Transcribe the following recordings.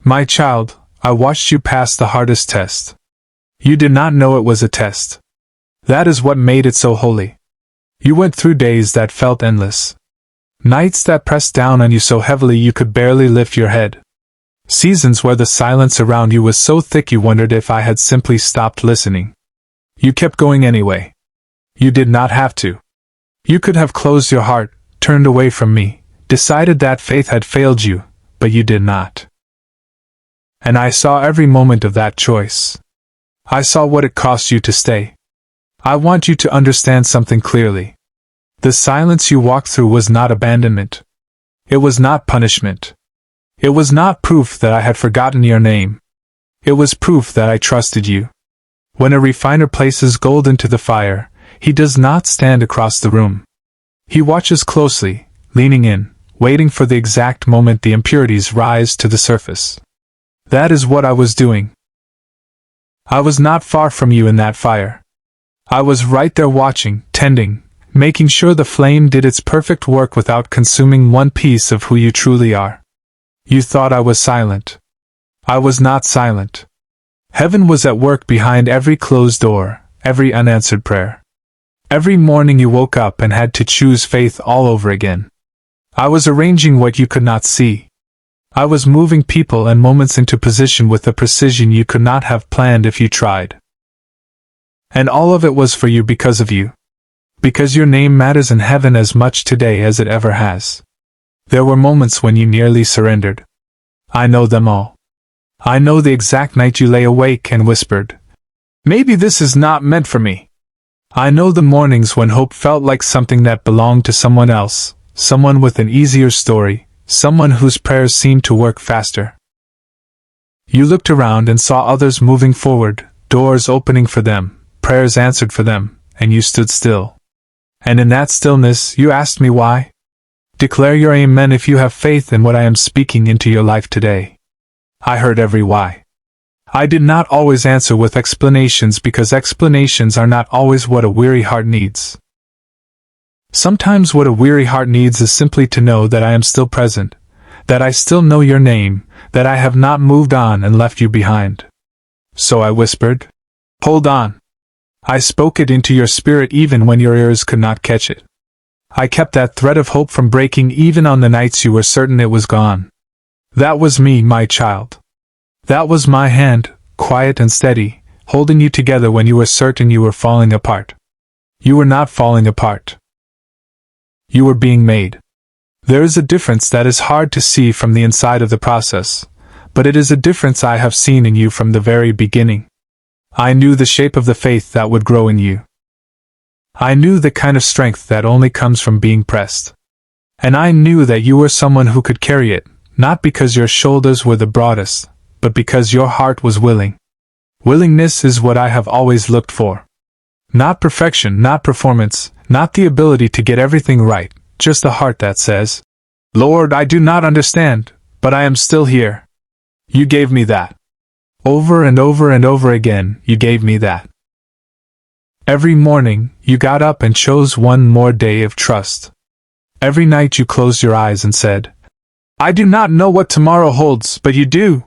My child, I watched you pass the hardest test. You did not know it was a test. That is what made it so holy. You went through days that felt endless. Nights that pressed down on you so heavily you could barely lift your head. Seasons where the silence around you was so thick you wondered if I had simply stopped listening. You kept going anyway. You did not have to. You could have closed your heart, turned away from me, decided that faith had failed you, but you did not. And I saw every moment of that choice. I saw what it cost you to stay. I want you to understand something clearly. The silence you walked through was not abandonment. It was not punishment. It was not proof that I had forgotten your name. It was proof that I trusted you. When a refiner places gold into the fire, he does not stand across the room. He watches closely, leaning in, waiting for the exact moment the impurities rise to the surface. That is what I was doing. I was not far from you in that fire. I was right there watching, tending, making sure the flame did its perfect work without consuming one piece of who you truly are. You thought I was silent. I was not silent. Heaven was at work behind every closed door, every unanswered prayer. Every morning you woke up and had to choose faith all over again. I was arranging what you could not see. I was moving people and moments into position with a precision you could not have planned if you tried. And all of it was for you because of you. Because your name matters in heaven as much today as it ever has. There were moments when you nearly surrendered. I know them all. I know the exact night you lay awake and whispered, "Maybe this is not meant for me." I know the mornings when hope felt like something that belonged to someone else, someone with an easier story, someone whose prayers seemed to work faster. You looked around and saw others moving forward, doors opening for them, prayers answered for them, and you stood still. And in that stillness, you asked me why? Declare your amen if you have faith in what I am speaking into your life today. I heard every why. I did not always answer with explanations because explanations are not always what a weary heart needs. Sometimes what a weary heart needs is simply to know that I am still present, that I still know your name, that I have not moved on and left you behind. So I whispered, "Hold on." I spoke it into your spirit even when your ears could not catch it. I kept that thread of hope from breaking even on the nights you were certain it was gone. That was me, my child. That was my hand, quiet and steady, holding you together when you were certain you were falling apart. You were not falling apart. You were being made. There is a difference that is hard to see from the inside of the process, but it is a difference I have seen in you from the very beginning. I knew the shape of the faith that would grow in you. I knew the kind of strength that only comes from being pressed. And I knew that you were someone who could carry it, not because your shoulders were the broadest, but because your heart was willing. Willingness is what I have always looked for. Not perfection, not performance, not the ability to get everything right, just a heart that says, "Lord, I do not understand, but I am still here." You gave me that. Over and over and over again, you gave me that. Every morning, you got up and chose one more day of trust. Every night you closed your eyes and said, "I do not know what tomorrow holds, but you do."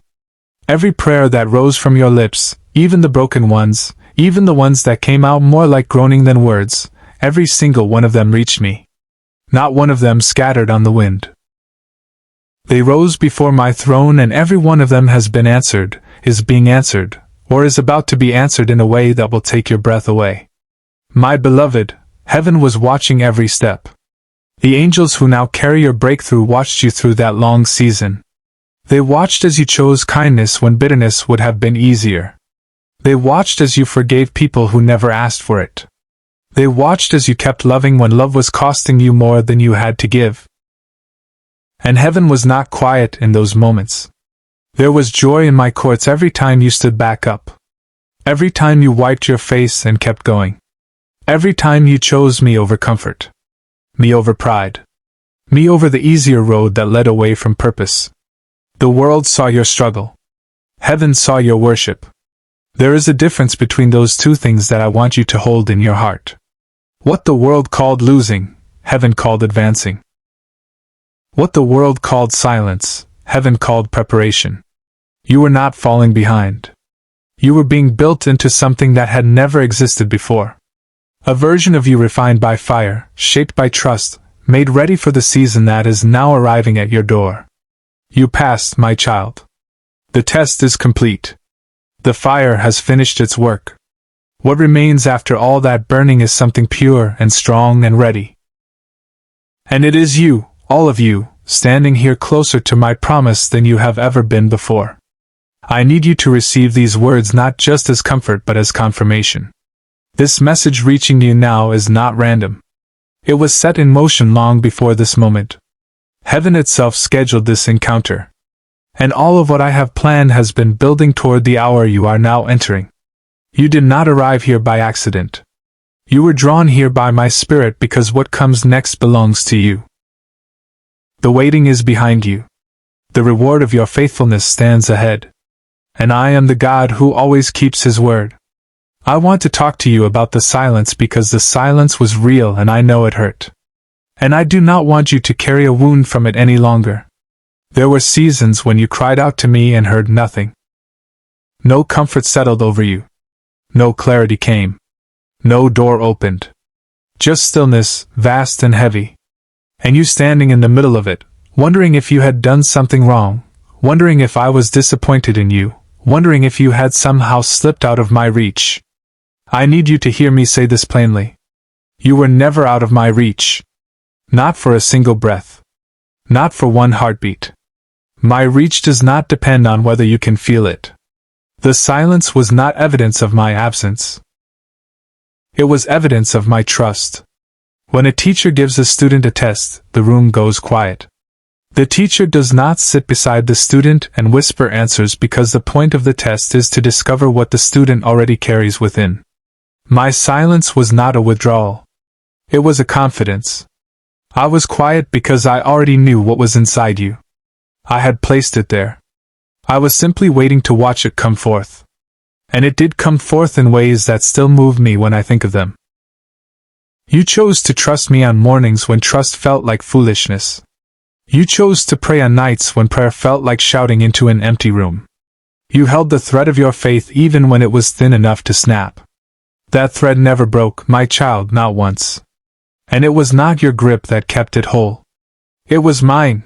Every prayer that rose from your lips, even the broken ones, even the ones that came out more like groaning than words, every single one of them reached me. Not one of them scattered on the wind. They rose before my throne and every one of them has been answered, is being answered, or is about to be answered in a way that will take your breath away. My beloved, heaven was watching every step. The angels who now carry your breakthrough watched you through that long season. They watched as you chose kindness when bitterness would have been easier. They watched as you forgave people who never asked for it. They watched as you kept loving when love was costing you more than you had to give. And heaven was not quiet in those moments. There was joy in my courts every time you stood back up. Every time you wiped your face and kept going. Every time you chose me over comfort. Me over pride. Me over the easier road that led away from purpose. The world saw your struggle. Heaven saw your worship. There is a difference between those two things that I want you to hold in your heart. What the world called losing, heaven called advancing. What the world called silence, heaven called preparation. You were not falling behind. You were being built into something that had never existed before. A version of you refined by fire, shaped by trust, made ready for the season that is now arriving at your door. You passed, my child. The test is complete. The fire has finished its work. What remains after all that burning is something pure and strong and ready. And it is you, all of you, standing here closer to my promise than you have ever been before. I need you to receive these words not just as comfort but as confirmation. This message reaching you now is not random. It was set in motion long before this moment. Heaven itself scheduled this encounter. And all of what I have planned has been building toward the hour you are now entering. You did not arrive here by accident. You were drawn here by my spirit because what comes next belongs to you. The waiting is behind you. The reward of your faithfulness stands ahead. And I am the God who always keeps his word. I want to talk to you about the silence because the silence was real and I know it hurt. And I do not want you to carry a wound from it any longer. There were seasons when you cried out to me and heard nothing. No comfort settled over you. No clarity came. No door opened. Just stillness, vast and heavy. And you standing in the middle of it, wondering if you had done something wrong, wondering if I was disappointed in you, wondering if you had somehow slipped out of my reach. I need you to hear me say this plainly. You were never out of my reach. Not for a single breath. Not for one heartbeat. My reach does not depend on whether you can feel it. The silence was not evidence of my absence. It was evidence of my trust. When a teacher gives a student a test, the room goes quiet. The teacher does not sit beside the student and whisper answers because the point of the test is to discover what the student already carries within. My silence was not a withdrawal. It was a confidence. I was quiet because I already knew what was inside you. I had placed it there. I was simply waiting to watch it come forth. And it did come forth in ways that still move me when I think of them. You chose to trust me on mornings when trust felt like foolishness. You chose to pray on nights when prayer felt like shouting into an empty room. You held the thread of your faith even when it was thin enough to snap. That thread never broke, my child, not once. And it was not your grip that kept it whole. It was mine.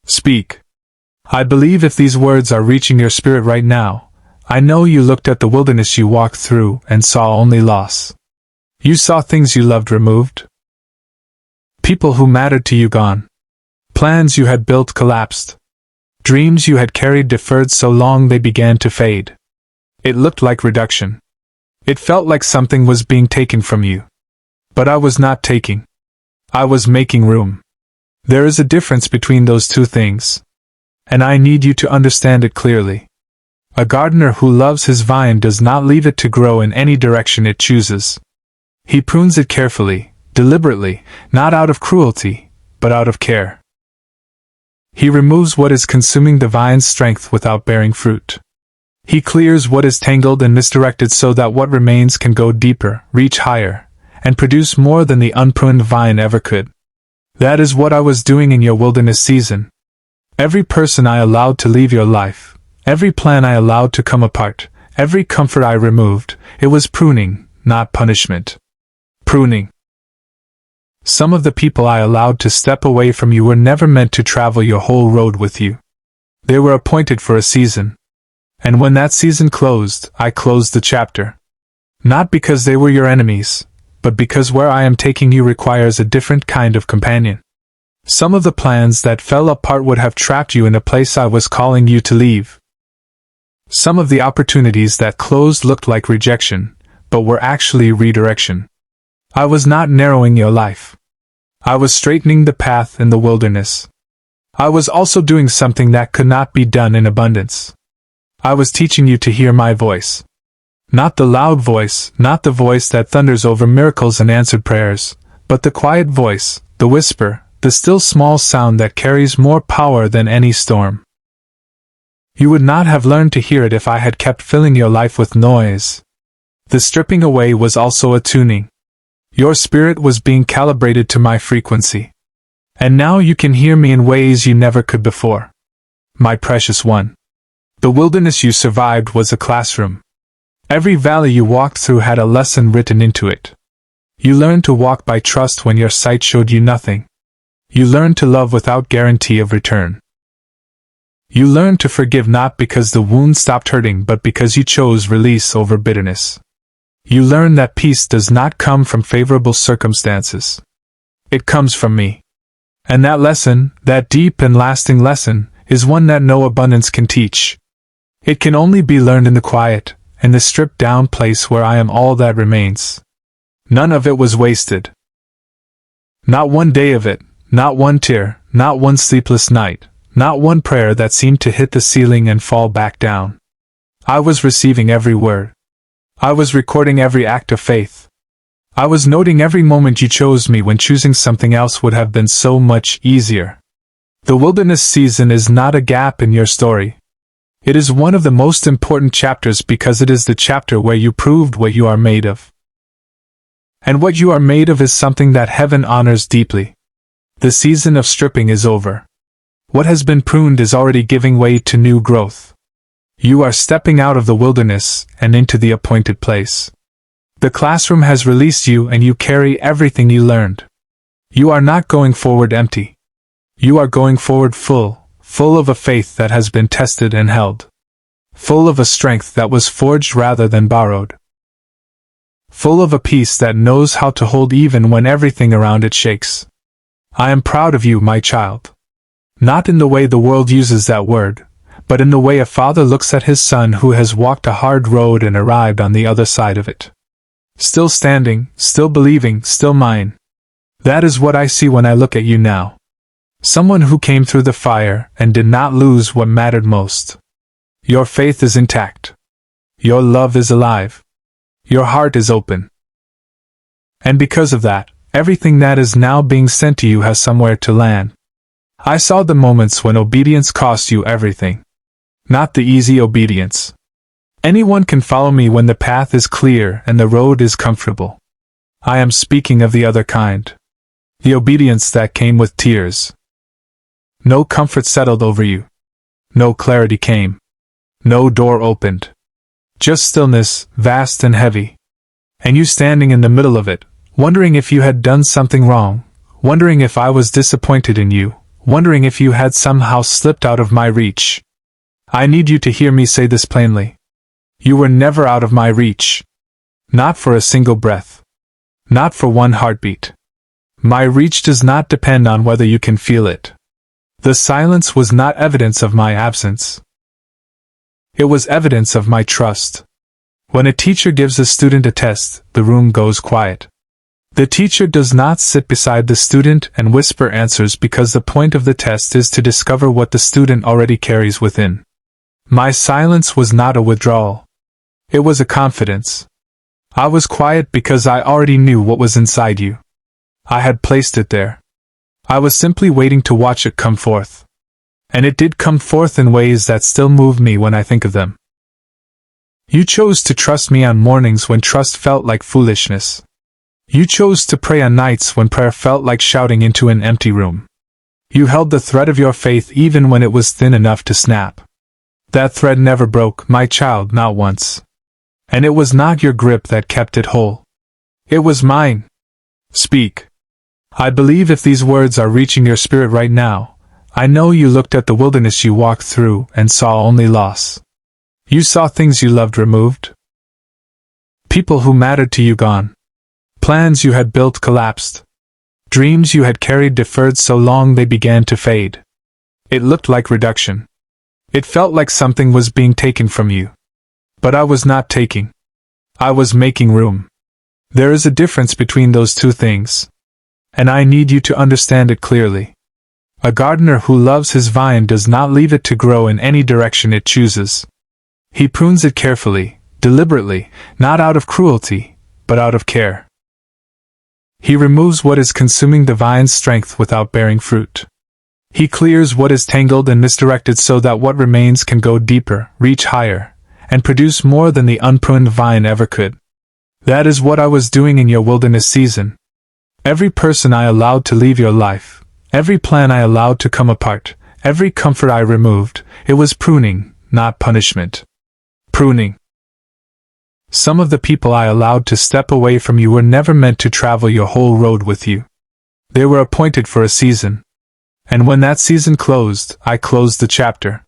Speak. I believe if these words are reaching your spirit right now, I know you looked at the wilderness you walked through and saw only loss. You saw things you loved removed. People who mattered to you gone. Plans you had built collapsed. Dreams you had carried deferred so long they began to fade. It looked like reduction. It felt like something was being taken from you. But I was not taking. I was making room. There is a difference between those two things. And I need you to understand it clearly. A gardener who loves his vine does not leave it to grow in any direction it chooses. He prunes it carefully, deliberately, not out of cruelty, but out of care. He removes what is consuming the vine's strength without bearing fruit. He clears what is tangled and misdirected so that what remains can go deeper, reach higher, and produce more than the unpruned vine ever could. That is what I was doing in your wilderness season. Every person I allowed to leave your life, every plan I allowed to come apart, every comfort I removed, it was pruning, not punishment. Pruning. Some of the people I allowed to step away from you were never meant to travel your whole road with you. They were appointed for a season. And when that season closed, I closed the chapter. Not because they were your enemies, but because where I am taking you requires a different kind of companion. Some of the plans that fell apart would have trapped you in a place I was calling you to leave. Some of the opportunities that closed looked like rejection, but were actually redirection. I was not narrowing your life. I was straightening the path in the wilderness. I was also doing something that could not be done in abundance. I was teaching you to hear my voice. Not the loud voice, not the voice that thunders over miracles and answered prayers, but the quiet voice, the whisper, the still small sound that carries more power than any storm. You would not have learned to hear it if I had kept filling your life with noise. The stripping away was also a tuning. Your spirit was being calibrated to my frequency. And now you can hear me in ways you never could before. My precious one. The wilderness you survived was a classroom. Every valley you walked through had a lesson written into it. You learned to walk by trust when your sight showed you nothing. You learned to love without guarantee of return. You learned to forgive not because the wound stopped hurting but because you chose release over bitterness. You learned that peace does not come from favorable circumstances. It comes from me. And that lesson, that deep and lasting lesson, is one that no abundance can teach. It can only be learned in the quiet, in the stripped-down place where I am all that remains. None of it was wasted. Not one day of it, not one tear, not one sleepless night, not one prayer that seemed to hit the ceiling and fall back down. I was receiving every word. I was recording every act of faith. I was noting every moment you chose me when choosing something else would have been so much easier. The wilderness season is not a gap in your story. It is one of the most important chapters because it is the chapter where you proved what you are made of. And what you are made of is something that heaven honors deeply. The season of stripping is over. What has been pruned is already giving way to new growth. You are stepping out of the wilderness and into the appointed place. The classroom has released you and you carry everything you learned. You are not going forward empty. You are going forward full of a faith that has been tested and held. Full of a strength that was forged rather than borrowed. Full of a peace that knows how to hold even when everything around it shakes. I am proud of you, my child. Not in the way the world uses that word, but in the way a father looks at his son who has walked a hard road and arrived on the other side of it. Still standing, still believing, still mine. That is what I see when I look at you now. Someone who came through the fire and did not lose what mattered most. Your faith is intact. Your love is alive. Your heart is open. And because of that, everything that is now being sent to you has somewhere to land. I saw the moments when obedience cost you everything. Not the easy obedience. Anyone can follow me when the path is clear and the road is comfortable. I am speaking of the other kind. The obedience that came with tears. No comfort settled over you. No clarity came. No door opened. Just stillness, vast and heavy. And you standing in the middle of it, wondering if you had done something wrong, wondering if I was disappointed in you, wondering if you had somehow slipped out of my reach. I need you to hear me say this plainly. You were never out of my reach. Not for a single breath. Not for one heartbeat. My reach does not depend on whether you can feel it. The silence was not evidence of my absence. It was evidence of my trust. When a teacher gives a student a test, the room goes quiet. The teacher does not sit beside the student and whisper answers because the point of the test is to discover what the student already carries within. My silence was not a withdrawal. It was a confidence. I was quiet because I already knew what was inside you. I had placed it there. I was simply waiting to watch it come forth. And it did come forth in ways that still move me when I think of them. You chose to trust me on mornings when trust felt like foolishness. You chose to pray on nights when prayer felt like shouting into an empty room. You held the thread of your faith even when it was thin enough to snap. That thread never broke, my child, not once. And it was not your grip that kept it whole. It was mine. Speak. I believe if these words are reaching your spirit right now, I know you looked at the wilderness you walked through and saw only loss. You saw things you loved removed. People who mattered to you gone. Plans you had built collapsed. Dreams you had carried deferred so long they began to fade. It looked like reduction. It felt like something was being taken from you. But I was not taking. I was making room. There is a difference between those two things. And I need you to understand it clearly. A gardener who loves his vine does not leave it to grow in any direction it chooses. He prunes it carefully, deliberately, not out of cruelty, but out of care. He removes what is consuming the vine's strength without bearing fruit. He clears what is tangled and misdirected so that what remains can go deeper, reach higher, and produce more than the unpruned vine ever could. That is what I was doing in your wilderness season. Every person I allowed to leave your life, every plan I allowed to come apart, every comfort I removed, it was pruning, not punishment. Pruning. Some of the people I allowed to step away from you were never meant to travel your whole road with you. They were appointed for a season. And when that season closed, I closed the chapter.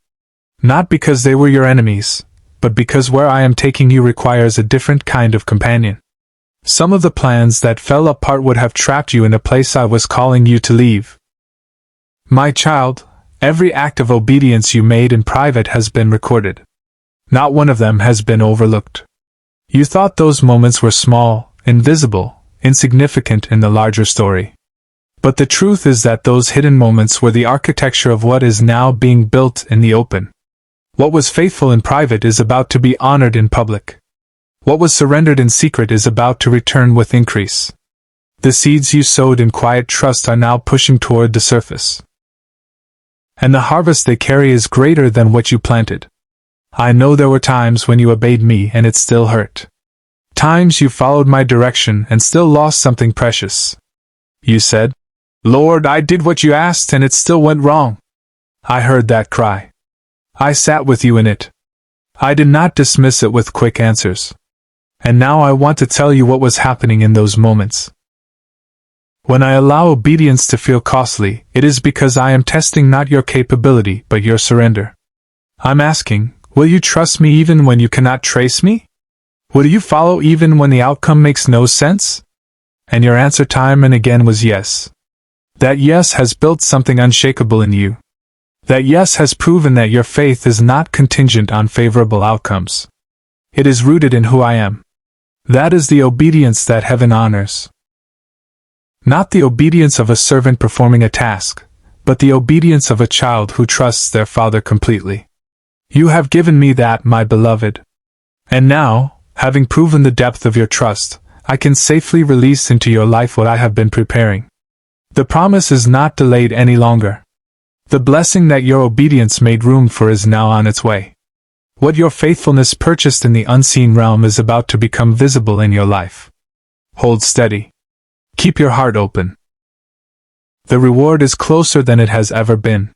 Not because they were your enemies, but because where I am taking you requires a different kind of companion. Some of the plans that fell apart would have trapped you in a place I was calling you to leave. My child, every act of obedience you made in private has been recorded. Not one of them has been overlooked. You thought those moments were small, invisible, insignificant in the larger story. But the truth is that those hidden moments were the architecture of what is now being built in the open. What was faithful in private is about to be honored in public. What was surrendered in secret is about to return with increase. The seeds you sowed in quiet trust are now pushing toward the surface. And the harvest they carry is greater than what you planted. I know there were times when you obeyed me and it still hurt. Times you followed my direction and still lost something precious. You said, "Lord, I did what you asked and it still went wrong." I heard that cry. I sat with you in it. I did not dismiss it with quick answers. And now I want to tell you what was happening in those moments. When I allow obedience to feel costly, it is because I am testing not your capability but your surrender. I'm asking, will you trust me even when you cannot trace me? Will you follow even when the outcome makes no sense? And your answer time and again was yes. That yes has built something unshakable in you. That yes has proven that your faith is not contingent on favorable outcomes. It is rooted in who I am. That is the obedience that heaven honors. Not the obedience of a servant performing a task, but the obedience of a child who trusts their father completely. You have given me that, my beloved. And now, having proven the depth of your trust, I can safely release into your life what I have been preparing. The promise is not delayed any longer. The blessing that your obedience made room for is now on its way. What your faithfulness purchased in the unseen realm is about to become visible in your life. Hold steady. Keep your heart open. The reward is closer than it has ever been.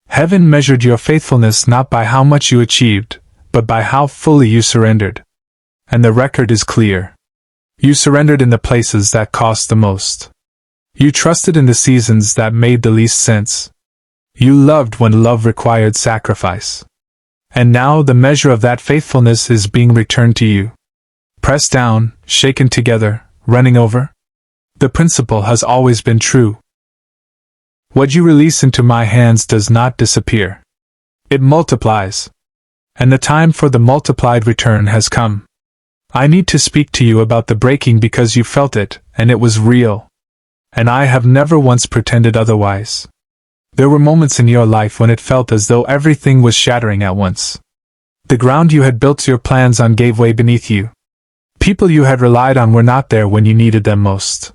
Heaven measured your faithfulness not by how much you achieved, but by how fully you surrendered. And the record is clear. You surrendered in the places that cost the most. You trusted in the seasons that made the least sense. You loved when love required sacrifice. And now the measure of that faithfulness is being returned to you. Pressed down, shaken together, running over. The principle has always been true. What you release into my hands does not disappear. It multiplies. And the time for the multiplied return has come. I need to speak to you about the breaking because you felt it, and it was real. And I have never once pretended otherwise. There were moments in your life when it felt as though everything was shattering at once. The ground you had built your plans on gave way beneath you. People you had relied on were not there when you needed them most.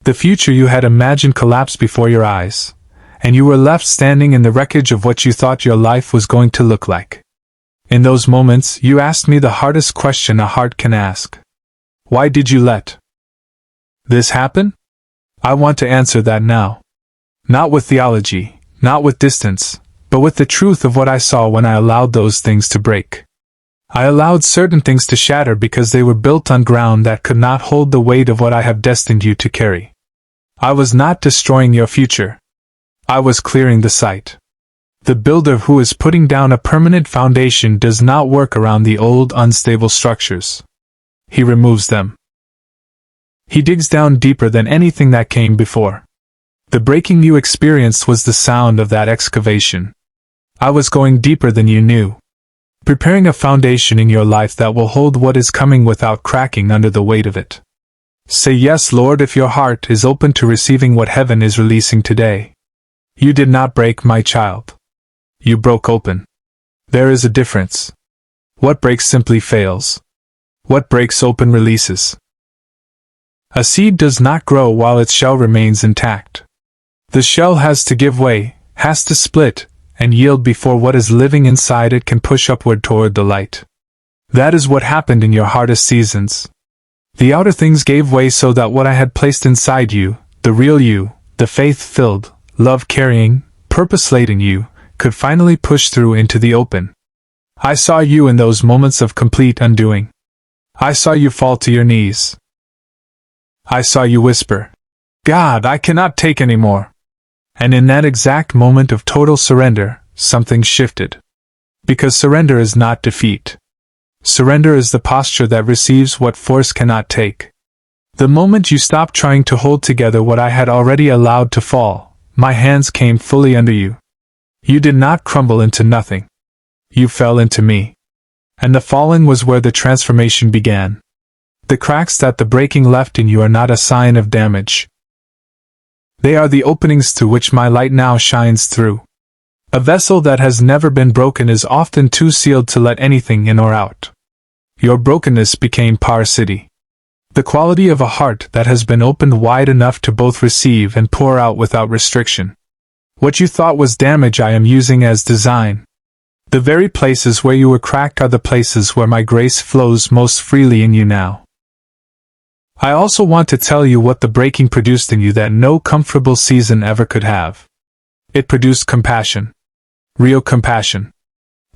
The future you had imagined collapsed before your eyes, and you were left standing in the wreckage of what you thought your life was going to look like. In those moments, you asked me the hardest question a heart can ask. Why did you let this happen? I want to answer that now. Not with theology, not with distance, but with the truth of what I saw when I allowed those things to break. I allowed certain things to shatter because they were built on ground that could not hold the weight of what I have destined you to carry. I was not destroying your future. I was clearing the site. The builder who is putting down a permanent foundation does not work around the old, unstable structures. He removes them. He digs down deeper than anything that came before. The breaking you experienced was the sound of that excavation. I was going deeper than you knew. Preparing a foundation in your life that will hold what is coming without cracking under the weight of it. Say yes, Lord, if your heart is open to receiving what heaven is releasing today. You did not break, my child. You broke open. There is a difference. What breaks simply fails. What breaks open releases. A seed does not grow while its shell remains intact. The shell has to give way, has to split, and yield before what is living inside it can push upward toward the light. That is what happened in your hardest seasons. The outer things gave way so that what I had placed inside you, the real you, the faith-filled, love-carrying, purpose-laden you, could finally push through into the open. I saw you in those moments of complete undoing. I saw you fall to your knees. I saw you whisper, "God, I cannot take any more." And in that exact moment of total surrender, something shifted. Because surrender is not defeat. Surrender is the posture that receives what force cannot take. The moment you stopped trying to hold together what I had already allowed to fall, my hands came fully under you. You did not crumble into nothing. You fell into me. And the falling was where the transformation began. The cracks that the breaking left in you are not a sign of damage. They are the openings through which my light now shines through. A vessel that has never been broken is often too sealed to let anything in or out. Your brokenness became paracity. The quality of a heart that has been opened wide enough to both receive and pour out without restriction. What you thought was damage I am using as design. The very places where you were cracked are the places where my grace flows most freely in you now. I also want to tell you what the breaking produced in you that no comfortable season ever could have. It produced compassion. Real compassion.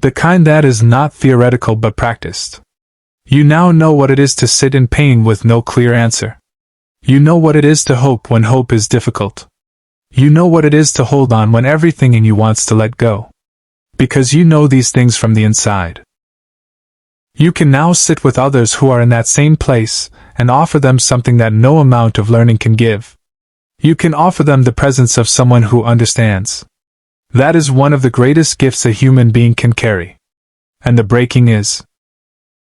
The kind that is not theoretical but practiced. You now know what it is to sit in pain with no clear answer. You know what it is to hope when hope is difficult. You know what it is to hold on when everything in you wants to let go. Because you know these things from the inside. You can now sit with others who are in that same place and offer them something that no amount of learning can give. You can offer them the presence of someone who understands. That is one of the greatest gifts a human being can carry. And the breaking is